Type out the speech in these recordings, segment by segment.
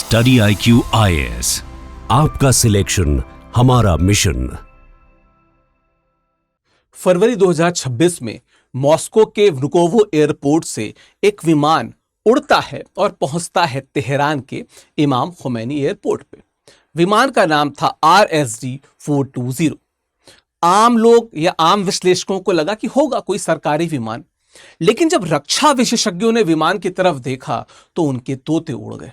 Study IQ IAS, आपका selection हमारा mission. फरवरी 2026 में मॉस्को के व्नुकोवो एयरपोर्ट से एक विमान उड़ता है और पहुंचता है तेहरान के इमाम खुमैनी एयरपोर्ट पे। विमान का नाम था RSD-420। आम लोग या आम विश्लेषकों को लगा कि होगा कोई सरकारी विमान, लेकिन जब रक्षा विशेषज्ञों ने विमान की तरफ देखा तो उनके तोते उड़ गए,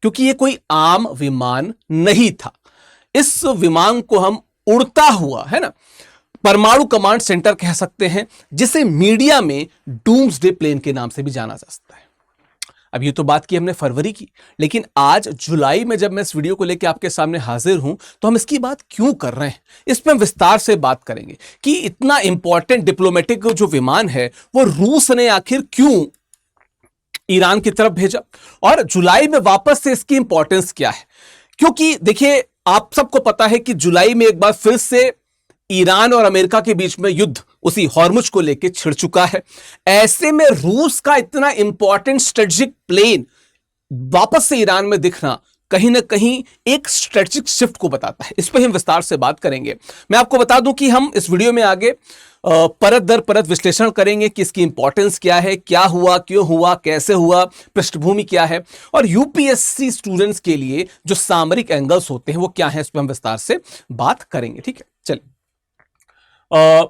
क्योंकि ये कोई आम विमान नहीं था। इस विमान को हम उड़ता हुआ, है ना, परमाणु कमांड सेंटर कह सकते हैं, जिसे मीडिया में डूम्सडे प्लेन के नाम से भी जाना जा सकता है। अब ये तो बात की हमने फरवरी की, लेकिन आज जुलाई में जब मैं इस वीडियो को लेकर आपके सामने हाजिर हूं तो हम इसकी बात क्यों कर रहे हैं, इस पर हम विस्तार से बात करेंगे कि इतना इंपॉर्टेंट डिप्लोमेटिक जो विमान है वो रूस ने आखिर क्यों ईरान की तरफ भेजा और जुलाई में वापस से इसकी इंपॉर्टेंस क्या है। क्योंकि देखिए, आप सबको पता है कि जुलाई में एक बार फिर से ईरान और अमेरिका के बीच में युद्ध उसी हॉर्मुज को लेकर छिड़ चुका है। ऐसे में रूस का इतना इंपॉर्टेंट स्ट्रेटेजिक प्लेन वापस से ईरान में दिखना कहीं ना कहीं एक स्ट्रेटेजिक शिफ्ट को बताता है। इस पर हम विस्तार से बात करेंगे। मैं आपको बता दूं कि हम इस वीडियो में आगे परत दर परत विश्लेषण करेंगे कि इसकी इंपॉर्टेंस क्या है, क्या हुआ, क्यों हुआ, कैसे हुआ, पृष्ठभूमि क्या है, और यूपीएससी स्टूडेंट्स के लिए जो सामरिक एंगल्स होते हैं वो क्या है, इस पर हम विस्तार से बात करेंगे। ठीक है, चलिए।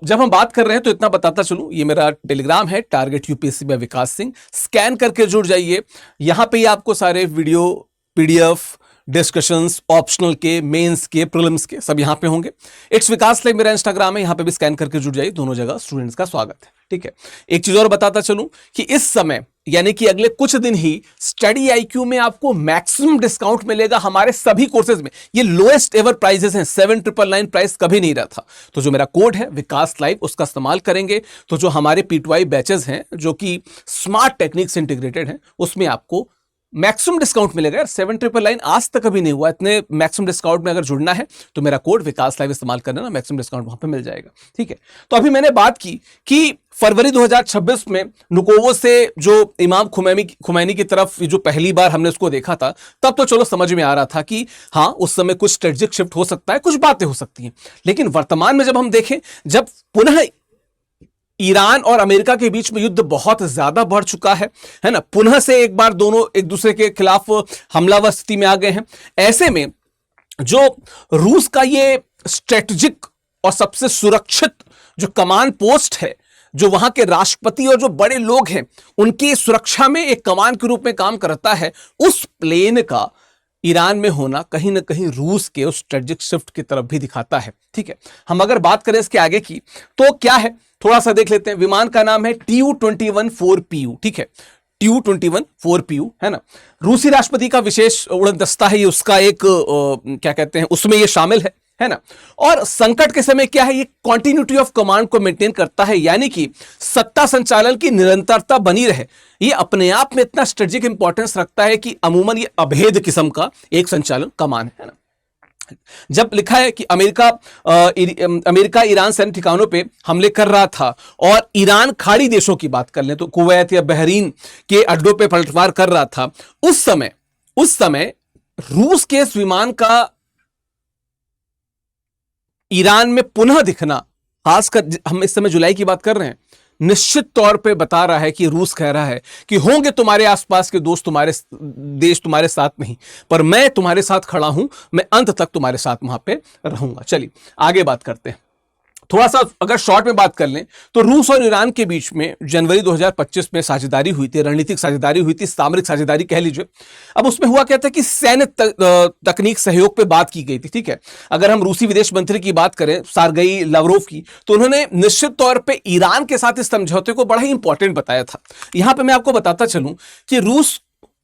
जब हम बात कर रहे हैं तो इतना बताता चलूं, ये मेरा टेलीग्राम है, टारगेट यूपीएससी बाय विकास सिंह। स्कैन करके जुड़ जाइए। यहां पे आपको सारे वीडियो, पीडीएफ, डिस्कशंस, ऑप्शनल के, मेंस के, प्रीलिम्स के सब यहां पे होंगे। इट्स विकास लाइव मेरा इंस्टाग्राम है, यहां पे भी स्कैन करके जुड़ जाइए। दोनों जगह स्टूडेंट्स का स्वागत है। ठीक है, एक चीज और बताता चलूं कि इस समय यानी कि अगले कुछ दिन ही स्टडी IQ में आपको मैक्सिमम डिस्काउंट मिलेगा हमारे सभी कोर्सेज में। ये लोएस्ट एवर प्राइसेस हैं, 7999 प्राइस कभी नहीं रहा था। तो जो मेरा कोड है विकास लाइव, उसका इस्तेमाल करेंगे तो जो हमारे P2I बैचेस हैं जो कि स्मार्ट टेक्निक से इंटीग्रेटेड हैं, उसमें आपको मैक्सिमम डिस्काउंट मिलेगा। यार 7999 आज तक कभी नहीं हुआ। इतने मैक्सिमम डिस्काउंट में अगर जुड़ना है तो मेरा कोड विकास लाइव इस्तेमाल करना ना, मैक्सिमम डिस्काउंट वहां पे मिल जाएगा। ठीक है, तो अभी मैंने बात की कि फरवरी 2026 में नुकोवो से जो इमाम खुमैनी की तरफ जो पहली बार हमने उसको देखा था, तब तो चलो समझ में आ रहा था कि हाँ, उस समय कुछ स्ट्रेटेजिक शिफ्ट हो सकता है, कुछ बातें हो सकती हैं। लेकिन वर्तमान में जब हम देखें, जब पुनः ईरान और अमेरिका के बीच में युद्ध बहुत ज्यादा बढ़ चुका है ना, पुनः से एक बार दोनों एक दूसरे के खिलाफ हमलावर स्थिति में आ गए हैं। ऐसे में जो रूस का ये स्ट्रेटेजिक और सबसे सुरक्षित जो कमांड पोस्ट है, जो वहां के राष्ट्रपति और जो बड़े लोग हैं उनकी सुरक्षा में एक कमान के रूप में काम करता है, उस प्लेन का ईरान में होना कहीं ना कहीं रूस के उस स्ट्रेटेजिक शिफ्ट की तरफ भी दिखाता है। ठीक है, हम अगर बात करें इसके आगे की तो क्या है, थोड़ा सा देख लेते हैं। विमान का नाम है Tu-21-4PU। ठीक है, Tu-21-4PU, है ना, रूसी राष्ट्रपति का विशेष उड़न दस्ता है ये, उसका एक क्या कहते हैं, उसमें ये शामिल है ना। और संकट के समय क्या है, ये कॉन्टिन्यूटी ऑफ कमांड को मेंटेन करता है, यानी कि सत्ता संचालन की निरंतरता बनी रहे। ये अपने आप में इतना स्ट्रेटेजिक इंपॉर्टेंस रखता है कि अमूमन ये अभेद किस्म का एक संचालन कमान है ना। जब लिखा है कि अमेरिका ईरान सैन्य ठिकानों पे हमले कर रहा था, और ईरान खाड़ी देशों की बात कर लें तो कुवैत या बहरीन के अड्डों पे पलटवार कर रहा था, उस समय रूस के इस विमान का ईरान में पुनः दिखना, खासकर हम इस समय जुलाई की बात कर रहे हैं, निश्चित तौर पे बता रहा है कि रूस कह रहा है कि होंगे तुम्हारे आसपास के दोस्त, तुम्हारे देश तुम्हारे साथ नहीं, पर मैं तुम्हारे साथ खड़ा हूं, मैं अंत तक तुम्हारे साथ वहां पे रहूंगा। चलिए आगे बात करते हैं। थोड़ा सा अगर शॉर्ट में बात कर लें तो रूस और ईरान के बीच में जनवरी 2025 में साझेदारी हुई थी, रणनीतिक साझेदारी हुई थी, सामरिक साझेदारी कह लीजिए। अब उसमें हुआ क्या था कि सैन्य तकनीक सहयोग पे बात की गई थी। ठीक है, अगर हम रूसी विदेश मंत्री की बात करें, सार्गेई लावरोव की, तो उन्होंने निश्चित तौर पे ईरान के साथ इस समझौते को बड़ा ही इंपॉर्टेंट बताया था। यहां पर मैं आपको बताता चलूं कि रूस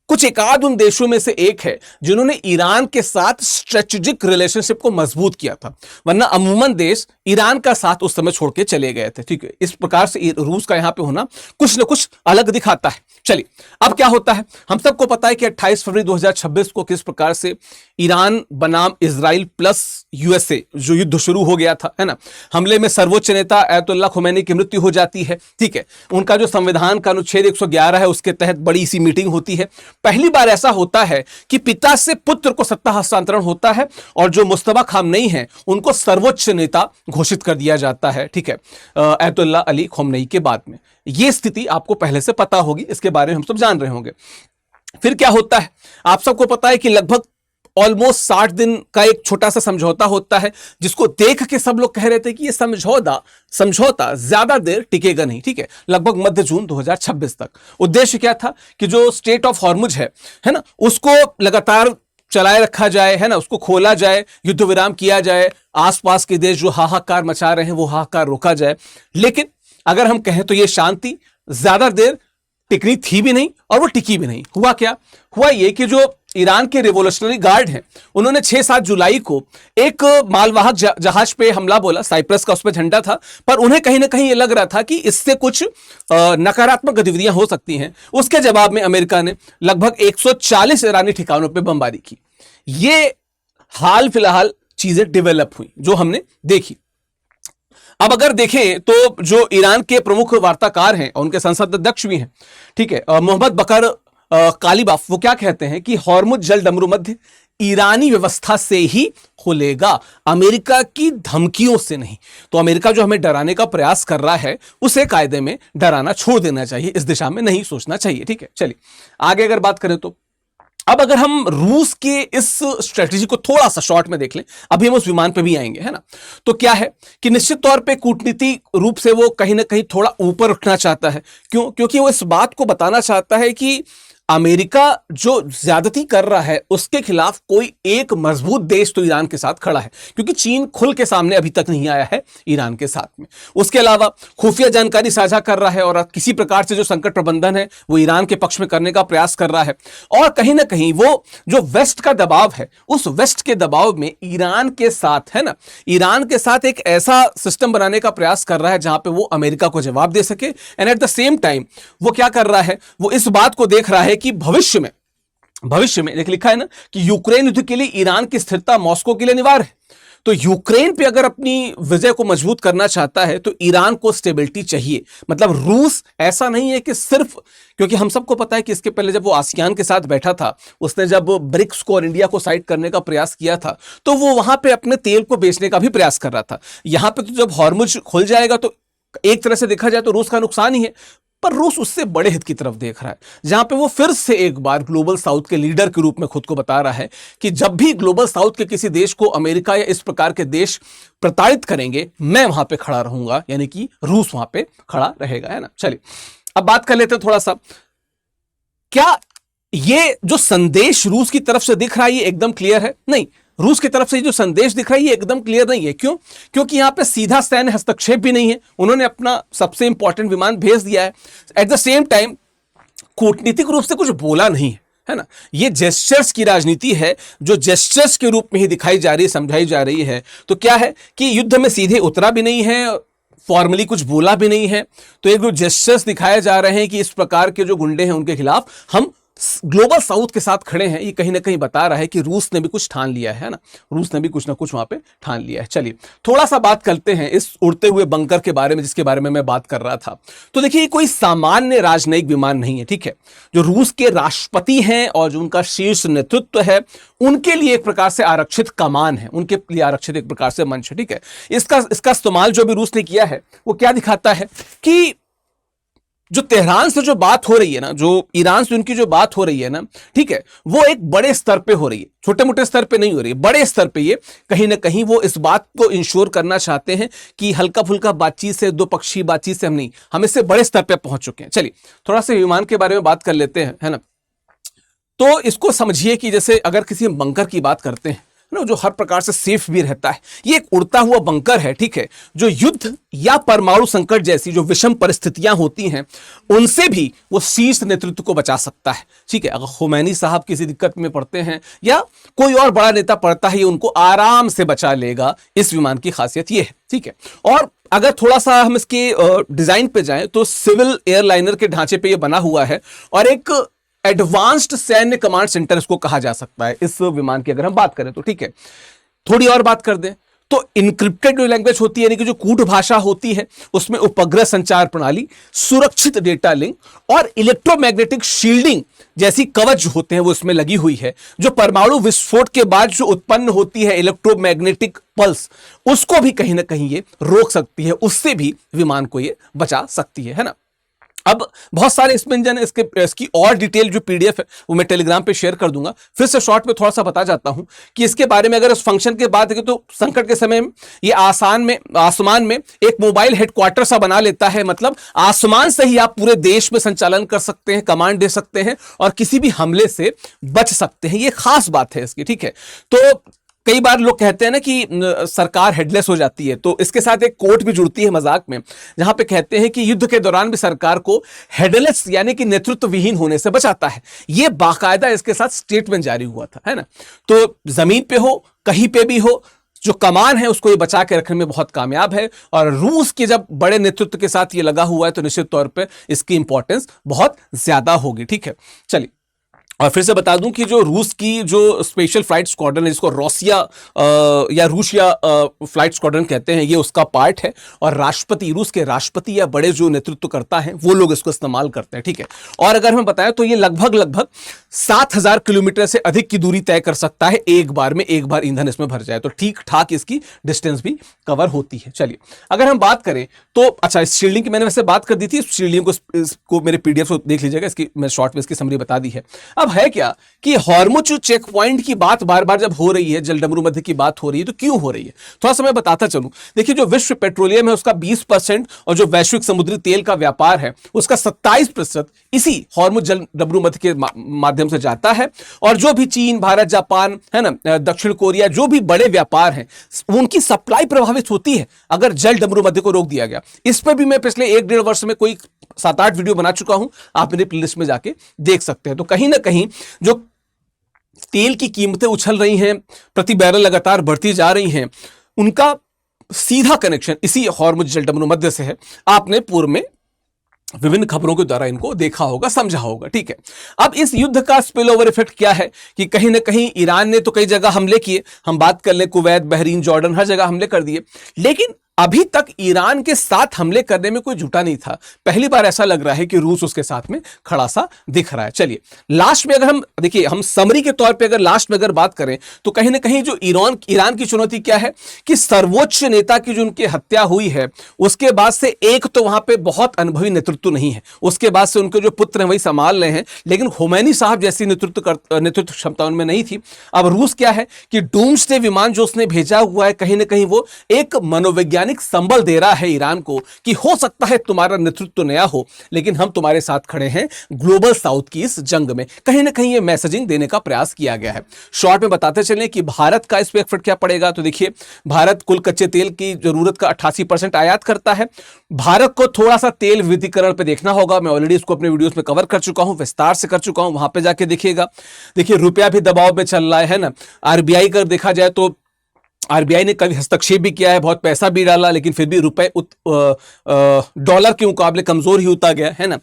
कुछ एकाध उन देशों में से एक है जिन्होंने ईरान के साथ स्ट्रेटेजिक रिलेशनशिप को मजबूत किया था, वरना अमूमन देश ईरान का साथ उस समय छोड़ के चले गए थे। ठीक है, इस प्रकार से रूस का यहां पे होना कुछ न कुछ अलग दिखाता है। चलिए, अब क्या होता है, हम सबको पता है कि 28 फरवरी 2026 को किस प्रकार से ईरान बनाम इजराइल प्लस यूएसए जो युद्ध शुरू हो गया था, है ना। हमले में सर्वोच्च नेता अयतुल्लाह खुमैनी की मृत्यु हो जाती है, ठीक है। उनका जो संविधान का अनुच्छेद 111 है उसके तहत बड़ी सी मीटिंग होती है। पहली बार ऐसा होता है कि पिता से पुत्र को सत्ता हस्तांतरण होता है और जो मुस्तफा खामनेई हैं उनको सर्वोच्च नेता घोषित कर दिया जाता है, ठीक है, अयतुल्लाह अली खामनेई के बाद में। यह स्थिति आपको पहले से पता होगी, इसके बारे में हम सब जान रहे होंगे। फिर क्या होता है, आप सबको पता है कि लगभग ऑलमोस्ट 60 दिन का एक छोटा सा समझौता होता है, जिसको देख के सब लोग कह रहे थे कि ये समझौता ज्यादा देर टिकेगा नहीं, ठीक है, लगभग मध्य जून 2026 तक। उद्देश्य क्या था कि जो स्टेट ऑफ हॉर्मुज है ना, उसको लगातार चलाए रखा जाए, है ना, उसको खोला जाए, युद्ध विराम किया जाए, आसपास के देश जो हाहाकार मचा रहे हैं वो हाहाकार रोका जाए। लेकिन अगर हम कहें तो ये शांति ज्यादा देर टिकनी थी भी नहीं और वो टिकी भी नहीं। हुआ क्या, हुआ ये कि जो ईरान के रिवोल्यूशनरी गार्ड हैं उन्होंने 6-7 जुलाई को एक मालवाहक जहाज पे हमला बोला, साइप्रस का उस पर झंडा था, पर उन्हें कहीं ना कहीं ये लग रहा था कि इससे कुछ नकारात्मक गतिविधियां हो सकती हैं। उसके जवाब में अमेरिका ने लगभग 140 ईरानी ठिकानों पे बमबारी की। ये हाल फिलहाल चीजें डेवलप हुई जो हमने देखी। अब अगर देखें तो जो ईरान के प्रमुख वार्ताकार हैं और उनके संसद अध्यक्ष भी हैं, ठीक है, मोहम्मद बकर कालीबाफ, वो क्या कहते हैं कि हॉर्मुज जल डमरू मध्य ईरानी व्यवस्था से ही खुलेगा, अमेरिका की धमकियों से नहीं। तो अमेरिका जो हमें डराने का प्रयास कर रहा है उसे कायदे में डराना छोड़ देना चाहिए, इस दिशा में नहीं सोचना चाहिए, ठीक है। चलिए आगे अगर बात करें तो अब अगर हम रूस के इस स्ट्रेटजी को थोड़ा सा शॉर्ट में देख लें, अभी हम उस विमान पे भी आएंगे, है ना, तो क्या है कि निश्चित तौर पे कूटनीतिक रूप से वो कहीं ना कहीं थोड़ा ऊपर उठना चाहता है। क्यों? क्योंकि वो इस बात को बताना चाहता है कि अमेरिका जो ज्यादती कर रहा है उसके खिलाफ कोई एक मजबूत देश तो ईरान के साथ खड़ा है, क्योंकि चीन खुल के सामने अभी तक नहीं आया है ईरान के साथ में। उसके अलावा खुफिया जानकारी साझा कर रहा है और किसी प्रकार से जो संकट प्रबंधन है वो ईरान के पक्ष में करने का प्रयास कर रहा है। और कहीं ना कहीं वो जो वेस्ट का दबाव है, उस वेस्ट के दबाव में ईरान के साथ, है ना, ईरान के साथ एक ऐसा सिस्टम बनाने का प्रयास कर रहा है जहां पे वो अमेरिका को जवाब दे सके। And at the same time वो क्या कर रहा है, वो इस बात को देख रहा है कि भविष्य में एक लिखा है ना कि यूक्रेन युद्ध के लिए ईरान की स्थिरता मॉस्को के लिए अनिवार्य है। तो यूक्रेन पे अगर अपनी विजय को मजबूत करना चाहता है तो ईरान को स्टेबिलिटी चाहिए। मतलब रूस ऐसा नहीं है कि सिर्फ, क्योंकि हम सबको पता है कि इसके पहले जब वो आसियान के साथ बैठा था, उसने जब ब्रिक्स को और इंडिया को साइड करने का प्रयास किया था तो वो वहां पे अपने तेल को बेचने का भी प्रयास कर रहा था। यहां पे तो जब हॉर्मुज खुल जाएगा तो एक तरह से देखा जाए तो रूस का नुकसान ही है, पर रूस उससे बड़े हित की तरफ देख रहा है, जहां पे वो फिर से एक बार ग्लोबल साउथ के लीडर के रूप में खुद को बता रहा है कि जब भी ग्लोबल साउथ के किसी देश को अमेरिका या इस प्रकार के देश प्रताड़ित करेंगे मैं वहां पे खड़ा रहूंगा, यानी कि रूस वहां पे खड़ा रहेगा, है ना। चलिए अब बात कर लेते हैं थोड़ा सा, क्या ये जो संदेश रूस की तरफ से दिख रहा है ये एकदम क्लियर है? नहीं, रूस की तरफ से जो संदेश दिख रहा है ये एकदम क्लियर नहीं है। क्यों? क्योंकि यहां पे सीधा सैन्य हस्तक्षेप भी नहीं है, उन्होंने अपना सबसे इंपॉर्टेंट विमान भेज दिया है। एट द सेम टाइम कूटनीतिक रूप से कुछ बोला नहीं है ना। ये जेस्चर्स की राजनीति है जो जेस्चर्स के रूप में ही दिखाई जा रही है, समझाई जा रही है। तो क्या है कि युद्ध में सीधे उतरा भी नहीं है, फॉर्मली कुछ बोला भी नहीं है, तो एक जो जेस्चर्स दिखाए जा रहे हैं कि इस प्रकार के जो गुंडे हैं उनके खिलाफ हम ग्लोबल साउथ के साथ खड़े हैं। ये कहीं ना कहीं बता रहा है कि रूस ने भी कुछ ठान लिया है ना, रूस ने भी कुछ ना कुछ वहां पे ठान लिया है। चलिए थोड़ा सा बात करते हैं इस उड़ते हुए बंकर के बारे में, जिसके बारे में मैं बात कर रहा था। तो देखिए कोई सामान्य राजनयिक विमान नहीं है, ठीक है। जो रूस के राष्ट्रपति हैं और जो उनका शीर्ष नेतृत्व है उनके लिए एक प्रकार से आरक्षित कमान है, उनके लिए आरक्षित एक प्रकार से मंच है, ठीक है। इसका इस्तेमाल जो भी रूस ने किया है वो क्या दिखाता है कि जो तेहरान से जो बात हो रही है ना, जो ईरान से उनकी जो बात हो रही है ना, ठीक है, वो एक बड़े स्तर पे हो रही है, छोटे मोटे स्तर पे नहीं हो रही है, बड़े स्तर पे। ये कहीं ना कहीं वो इस बात को इंश्योर करना चाहते हैं कि हल्का फुल्का बातचीत से, दो पक्षी बातचीत से हम नहीं, हम इससे बड़े स्तर पे पहुंच चुके हैं। चलिए थोड़ा सा विमान के बारे में बात कर लेते हैं, है ना। तो इसको समझिए कि जैसे अगर किसी बंकर की बात करते हैं ना, जो हर प्रकार से सेफ भी रहता है। ये एक उड़ता हुआ बंकर है, ठीक है, जो युद्ध या परमाणु संकट जैसी जो विषम परिस्थितियां होती हैं उनसे भी वो शीर्ष नेतृत्व को बचा सकता है, ठीक है। अगर खुमैनी साहब किसी दिक्कत में पड़ते हैं या कोई और बड़ा नेता पड़ता है, ये उनको आराम से बचा लेगा। इस विमान की खासियत ये है, ठीक है। और अगर थोड़ा सा हम इसके डिजाइन पे जाएं तो सिविल एयरलाइनर के ढांचे पे ये बना हुआ है और एक एडवांस्ड सैन्य कमांड सेंटर इसको कहा जा सकता है इस विमान की अगर हम बात करें तो, ठीक है। थोड़ी और बात कर दें तो इनक्रिप्टेड जो लैंग्वेज होती है, यानी कि जो कूट भाषा होती है, उसमें उपग्रह संचार प्रणाली, सुरक्षित डेटा लिंक और इलेक्ट्रोमैग्नेटिक शील्डिंग जैसी कवच जो होते हैं वो इसमें लगी हुई है, जो परमाणु विस्फोट के बाद जो उत्पन्न होती है इलेक्ट्रोमैग्नेटिक पल्स, उसको भी कहीं ना कहीं ये रोक सकती है, उससे भी विमान को ये बचा सकती है ना। अब बहुत सारे इसमें इंजन है, इसकी और डिटेल जो पीडीएफ है वो मैं टेलीग्राम पे शेयर कर दूंगा। फिर से शॉर्ट में थोड़ा सा बता जाता हूं कि इसके बारे में अगर उस फंक्शन के बात करें तो संकट के समय में ये आसमान में एक मोबाइल हेडक्वार्टर सा बना लेता है, मतलब आसमान से ही आप पूरे देश में संचालन कर सकते हैं, कमांड दे सकते हैं और किसी भी हमले से बच सकते हैं। ये खास बात है इसकी, ठीक है। तो कई बार लोग कहते हैं ना कि सरकार हेडलेस हो जाती है, तो इसके साथ एक कोट भी जुड़ती है मजाक में, जहां पे कहते हैं कि युद्ध के दौरान भी सरकार को हेडलेस यानी कि नेतृत्व विहीन होने से बचाता है। यह बाकायदा इसके साथ स्टेटमेंट जारी हुआ था, है ना। तो जमीन पे हो, कहीं पे भी हो, जो कमान है उसको ये बचा के रखने में बहुत कामयाब है। और रूस के जब बड़े नेतृत्व के साथ ये लगा हुआ है तो निश्चित तौर पर इसकी इंपॉर्टेंस बहुत ज्यादा होगी, ठीक है। चलिए, और फिर से बता दूं कि जो रूस की जो स्पेशल फ्लाइट स्क्वाड्रन है, जिसको रोसिया या रूसिया फ्लाइट स्क्वाड्रन कहते हैं, ये उसका पार्ट है और राष्ट्रपति, रूस के राष्ट्रपति या बड़े जो नेतृत्व करता है वो लोग इसको इस्तेमाल करते हैं, ठीक है। और अगर हमें बताएं तो ये लगभग 7,000 किलोमीटर से अधिक की दूरी तय कर सकता है एक बार में, एक बार ईंधन इसमें भर जाए तो ठीक ठाक इसकी डिस्टेंस भी कवर होती है। चलिए, अगर हम बात करें तो अच्छा, इस शील्डिंग की मैंने वैसे बात कर दी थी, शील्डिंग को मेरे पीडीएफ को देख लीजिएगा, इसकी मैं शॉर्ट में इसकी समरी बता दी है। अब है क्या कि हॉर्मुज चेक पॉइंट की बात बार बार जब हो रही है, जलडमरू मध्य की बात हो रही है, तो क्यों हो रही है थोड़ा सा मैं बताता चलूं। देखिए, जो विश्व पेट्रोलियम है उसका 20% और जो वैश्विक समुद्री तेल का व्यापार है उसका 27% इसी हॉर्मुज जलडमरू मध्य के माध्यम से जाता है। और जो भी चीन, भारत, जापान, है ना, दक्षिण कोरिया, जो भी बड़े व्यापार हैं उनकी सप्लाई प्रभावित होती है अगर जलडमरू मध्य को रोक दिया गया। इस पर भी मैं पिछले 1-1.5 वर्ष में कोई 7-8 वीडियो बना चुका हूं, आप मेरे प्लेलिस्ट में जाके देख सकते हैं। तो कहीं ना कहीं जो तेल की कीमतें उछल रही हैं, प्रति बैरल लगातार बढ़ती जा रही हैं, उनका सीधा कनेक्शन इसी हॉर्मुज जलडमरू मध्य से है। आपने पूर्व में विभिन्न खबरों के द्वारा इनको देखा होगा, समझा होगा, ठीक है। अब इस युद्ध का स्पिल ओवर इफेक्ट क्या है कि कहीं ना कहीं ईरान ने तो कई जगह हमले किए, हम बात कर लें कुवैत, बहरीन, जॉर्डन, हर जगह हमले कर दिए, लेकिन अभी तक ईरान के साथ हमले करने में कोई जुटा नहीं था। पहली बार ऐसा लग रहा है कि रूस उसके साथ में खड़ा सा दिख रहा है। चलिए, लास्ट में अगर हम देखिए, हम समरी के तौर पे अगर लास्ट में अगर बात करें तो कहीं ना कहीं जो ईरान की चुनौती क्या है कि सर्वोच्च नेता की जो उनकी हत्या हुई है उसके बाद से एक तो वहां पे बहुत अनुभवी नेतृत्व नहीं है, उसके बाद से उनके जो पुत्र हैं वही संभाल रहे हैं, लेकिन खुमैनी साहब जैसी नेतृत्व क्षमता उनमें नहीं थी। अब रूस क्या है कि डूम्सडे विमान जो उसने भेजा हुआ है, कहीं ना कहीं वो एक मनोवैज्ञानिक संबल दे रहा है ईरान को कि हो सकता है तुम्हारा नेतृत्व नया हो, लेकिन हम तुम्हारे साथ खड़े हैं ग्लोबल साउथ की इस जंग में। कहीं ना कहीं ये मैसेजिंग देने का प्रयास किया गया है। शॉर्ट में बताते चलें कि भारत का इस पे इफेक्ट क्या पड़ेगा। तो देखिए, भारत कुल कच्चे तेल की जरूरत का 88% आयात करता है। भारत को थोड़ा सा तेल विविधीकरण पे देखना होगा, मैं ऑलरेडी इसको अपने वीडियोस में कवर कर चुका हूं, विस्तार से कर चुका हूं, वहां पे जाके देखिएगा। देखिए, रुपया भी दबाव में चल रहा है ना। आरबीआई का देखा जाए तो आरबीआई ने कभी हस्तक्षेप भी किया है, बहुत पैसा भी डाला, लेकिन फिर भी रुपए डॉलर के मुकाबले कमजोर ही होता गया, है ना।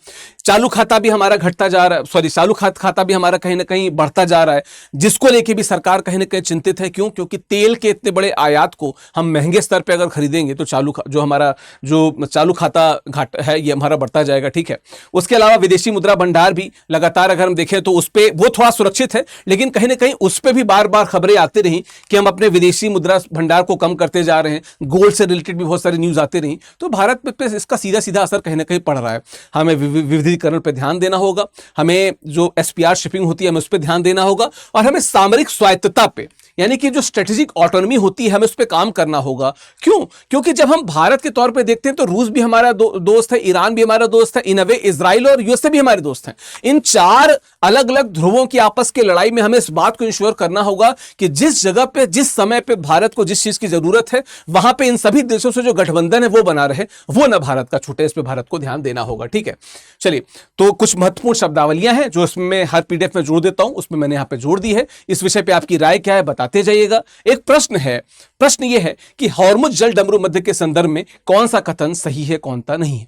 चालू खाता भी हमारा घटता जा रहा है, चालू खाता भी हमारा कहीं ना कहीं बढ़ता जा रहा है, जिसको लेके भी सरकार कहीं ना कहीं चिंतित है। क्यों? क्योंकि तेल के इतने बड़े आयात को हम महंगे स्तर पे अगर खरीदेंगे तो हमारा जो चालू खाता घाट है ये हमारा बढ़ता जाएगा, ठीक है। उसके अलावा विदेशी मुद्रा भंडार भी लगातार अगर हम देखें तो उस पर वो थोड़ा सुरक्षित है, लेकिन कहीं ना कहीं उस पर भी बार बार खबरें आती रही कि हम अपने विदेशी मुद्रा भंडार को कम करते जा रहे हैं। गोल्ड से रिलेटेड भी बहुत सारी न्यूज आती रही, तो भारत पे इसका सीधा सीधा असर कहीं ना कहीं पड़ रहा है। हमें विविधीकरण पे ध्यान देना होगा, हमें जो एसपीआर शिपिंग होती है हमें उस पर ध्यान देना होगा, और हमें सामरिक स्वायत्तता पे यानी कि जो स्ट्रेटेजिक ऑटोनॉमी होती है हमें उस पर काम करना होगा। क्यों? क्योंकि जब हम भारत के तौर पे देखते हैं तो रूस भी हमारा दोस्त है, ईरान भी हमारा दोस्त है, इन अ वे इजराइल और यूएसए भी हमारे दोस्त हैं। इन चार अलग अलग ध्रुवों की आपस की लड़ाई में हमें इस बात को इंश्योर करना होगा कि जिस जगह पे जिस समय पे भारत को जिस चीज की जरूरत है वहां पे इन सभी देशों से जो गठबंधन है वो बना रहे, वो ना भारत का छूटे। इस पे भारत को ध्यान देना होगा। ठीक है, चलिए, तो कुछ महत्वपूर्ण शब्दावलियां हैं जो इसमें मैं हर पीडीएफ में जोड़ देता हूं, उसमें मैंने यहां पे जोड़ दी है। इस विषय पे आपकी राय क्या है बताते जाइएगा। एक प्रश्न है, प्रश्न यह है कि हॉर्मुज जल डमरू मध्य के संदर्भ में कौन सा कथन सही है, कौन सा नहीं है।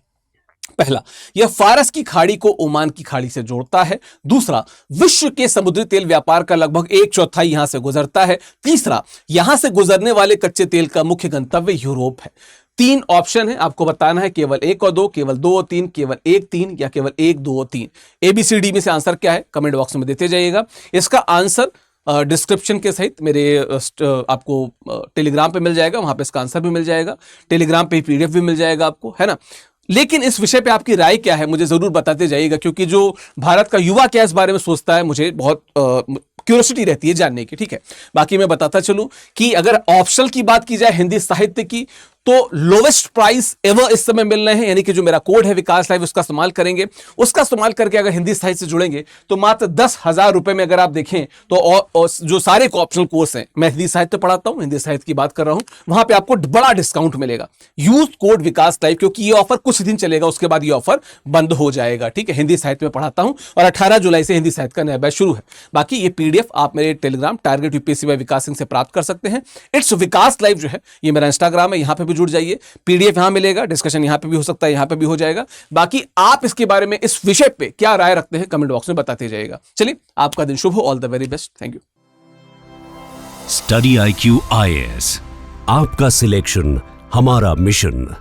पहला, यह फारस की खाड़ी को ओमान की खाड़ी से जोड़ता है। दूसरा, विश्व के समुद्री तेल व्यापार का लगभग 1/4 यहां से गुजरता है। तीसरा, यहां से गुजरने वाले कच्चे तेल का मुख्य गंतव्य यूरोप है। 3 ऑप्शन है, आपको बताना है केवल 1 और 2, केवल 2 और 3, केवल 1 3 या केवल 1 2 और 3। ABCD में से आंसर क्या है कमेंट बॉक्स में देते जाइएगा। इसका आंसर डिस्क्रिप्शन के सहित मेरे आपको टेलीग्राम पे मिल जाएगा, वहां पे इसका आंसर भी मिल जाएगा। टेलीग्राम पे पीडीएफ भी मिल जाएगा आपको, है ना। लेकिन इस विषय पे आपकी राय क्या है मुझे जरूर बताते जाइएगा, क्योंकि जो भारत का युवा क्या इस बारे में सोचता है मुझे बहुत क्यूरियोसिटी रहती है जानने की। ठीक है, बाकी मैं बताता चलूं कि अगर ऑप्शनल की बात की जाए हिंदी साहित्य की, तो लोवेस्ट प्राइस एवर इस समय मिल रहे हैं, यानी कि जो मेरा कोड है विकास लाइव उसका इस्तेमाल करेंगे, उसका इस्तेमाल करके अगर हिंदी साहित्य से जुड़ेंगे तो मात्र 10,000 रुपए में अगर आप देखें तो और जो सारे ऑप्शनल कोर्स हैं, मैं हिंदी साहित्य पढ़ाता हूं, हिंदी साहित्य की बात कर रहा हूं, वहां पे आपको बड़ा डिस्काउंट मिलेगा। यूज कोड विकास लाइव, क्योंकि ये ऑफर कुछ दिन चलेगा, उसके बाद ये ऑफर बंद हो जाएगा। ठीक है, हिंदी साहित्य में पढ़ाता हूं और 18 जुलाई से हिंदी साहित्य का नया बैच शुरू है। बाकी ये पीडीएफ आप मेरे टेलीग्राम टारगेट यूपीएससी बाय विकास सिंह से प्राप्त कर सकते हैं। इट्स विकास लाइव जो है ये मेरा इंस्टाग्राम है, यहां पे भी जुड़ जाइए। पीडीएफ यहां मिलेगा, डिस्कशन यहां पे भी हो सकता है, यहां पे भी हो जाएगा। बाकी आप इसके बारे में इस विषय पे क्या राय रखते हैं कमेंट बॉक्स में बताते जाइएगा। चलिए, आपका दिन शुभ हो। All the very best. Thank you. Study IQ IAS, आपका सिलेक्शन हमारा मिशन।